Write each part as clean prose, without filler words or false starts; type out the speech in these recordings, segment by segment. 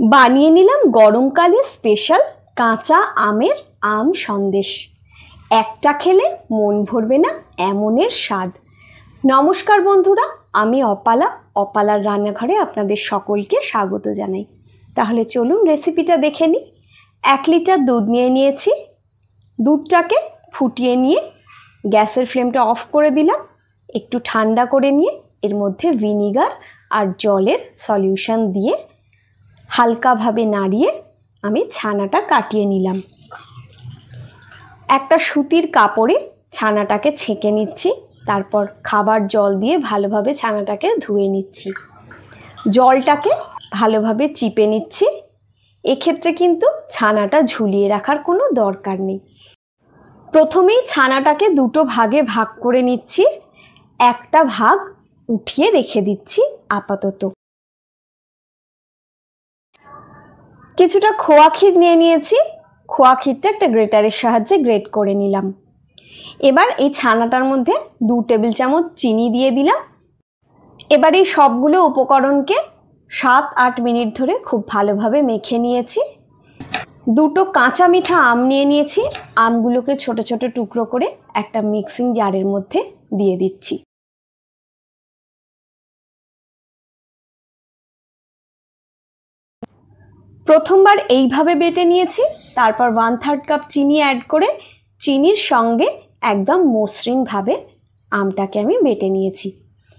বানিয়ে নিলাম গরমকালে স্পেশাল কাঁচা আমের আম সন্দেশ। একটা খেলে মন ভরবে না এমনের স্বাদ। নমস্কার বন্ধুরা, আমি অপালার রান্নাঘরে আপনাদের সকলকে স্বাগত জানাই। তাহলে চলুন রেসিপিটা দেখে নিই। 1 লিটার দুধ নিয়ে নিয়েছি। দুধটাকে ফুটিয়ে নিয়ে গ্যাসের ফ্লেমটা অফ করে দিলাম। একটু ঠান্ডা করে নিয়ে এর মধ্যে ভিনিগার আর জলের সলিউশন দিয়ে হালকাভাবে নাড়িয়ে আমি ছানাটা কাটিয়ে নিলাম। একটা সুতির কাপড়ে ছানাটাকে ছেঁকে নিচ্ছি, তারপর খাবার জল দিয়ে ভালোভাবে ছানাটাকে ধুয়ে নিচ্ছি। জলটাকে ভালোভাবে চিপে নিচ্ছি। এক্ষেত্রে কিন্তু ছানাটা ঝুলিয়ে রাখার কোনো দরকার নেই। প্রথমেই ছানাটাকে দুটো ভাগে ভাগ করে নিচ্ছি। একটা ভাগ উঠিয়ে রেখে দিচ্ছি আপাতত। কিছুটা খোয়া ক্ষীর নিয়ে নিয়েছি। খোয়া ক্ষীরটা একটা গ্রেটারের সাহায্যে গ্রেট করে নিলাম। এবার এই ছানাটার মধ্যে 2 টেবিল চামচ চিনি দিয়ে দিলাম। এবার এই সবগুলো উপকরণকে 7-8 মিনিট ধরে খুব ভালোভাবে মেখে নিয়েছি। 2টো কাঁচা মিঠা আম নিয়ে নিয়েছি। আমগুলোকে ছোট ছোট টুকরো করে একটা মিক্সিং জারের মধ্যে দিয়ে দিচ্ছি। প্রথমবার এইভাবে বেটে নিয়েছি, তারপর 1/3 কাপ চিনি অ্যাড করে চিনির সঙ্গে একদম মসৃণভাবে আমটাকে আমি বেটে নিয়েছি।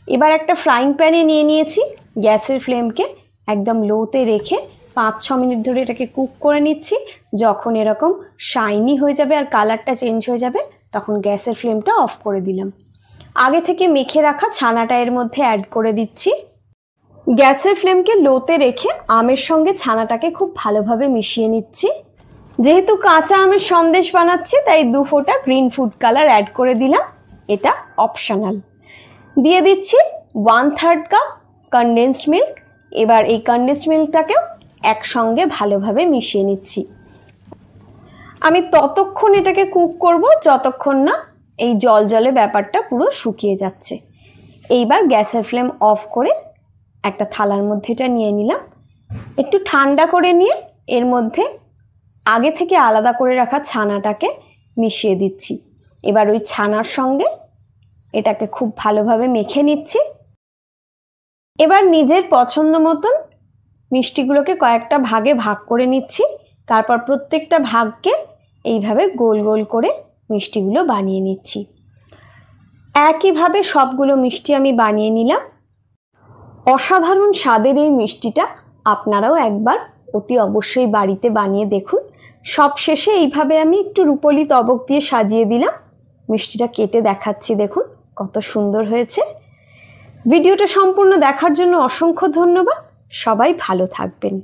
এবার একটা ফ্রাইং প্যানে নিয়ে নিয়েছি। গ্যাসের ফ্লেমকে একদম লোতে রেখে 5-6 মিনিট ধরে এটাকে কুক করে নিচ্ছি। যখন এরকম শাইনি হয়ে যাবে আর কালারটা চেঞ্জ হয়ে যাবে, তখন গ্যাসের ফ্লেমটা অফ করে দিলাম। আগে থেকে মেখে রাখা ছানাটা এর মধ্যে অ্যাড করে দিচ্ছি। গ্যাসের ফ্লেমকে লোতে রেখে আমের সঙ্গে ছানাটাকে খুব ভালোভাবে মিশিয়ে নিচ্ছি। যেহেতু কাঁচা আমের সন্দেশ বানাচ্ছি, তাই 2 ফোঁটা গ্রিন ফুড কালার অ্যাড করে দিলাম। এটা অপশনাল। দিয়ে দিচ্ছি 1/3 কাপ কনডেন্সড মিল্ক। এবার এই কনডেন্সড মিল্কটাকেও একসঙ্গে ভালোভাবে মিশিয়ে নিচ্ছি। আমি ততক্ষণ এটাকে কুক করব যতক্ষণ না এই জল ব্যাপারটা পুরো শুকিয়ে যাচ্ছে। এইবার গ্যাসের ফ্লেম অফ করে একটা থালার মধ্যে এটা নিয়ে নিলাম। একটু ঠান্ডা করে নিয়ে এর মধ্যে আগে থেকে আলাদা করে রাখা ছানাটাকে মিশিয়ে দিচ্ছি। এবার ওই ছানার সঙ্গে এটাকে খুব ভালোভাবে মেখে নিচ্ছি। এবার নিজের পছন্দ মতন মিষ্টিগুলোকে কয়েকটা ভাগে ভাগ করে নিচ্ছি। তারপর প্রত্যেকটা ভাগকে এইভাবে গোল গোল করে মিষ্টিগুলো বানিয়ে নিচ্ছি। একইভাবে সবগুলো মিষ্টি আমি বানিয়ে নিলাম। অসাধারণ স্বাদের এই মিষ্টিটা আপনারাও একবার অতি অবশ্যই বাড়িতে বানিয়ে দেখুন। সবশেষে এইভাবে আমি একটু রুপোলি তবক দিয়ে সাজিয়ে দিলাম। মিষ্টিটা কেটে দেখাচ্ছি, দেখুন কত সুন্দর হয়েছে। ভিডিওটা সম্পূর্ণ দেখার জন্য অসংখ্য ধন্যবাদ। সবাই ভালো থাকবেন।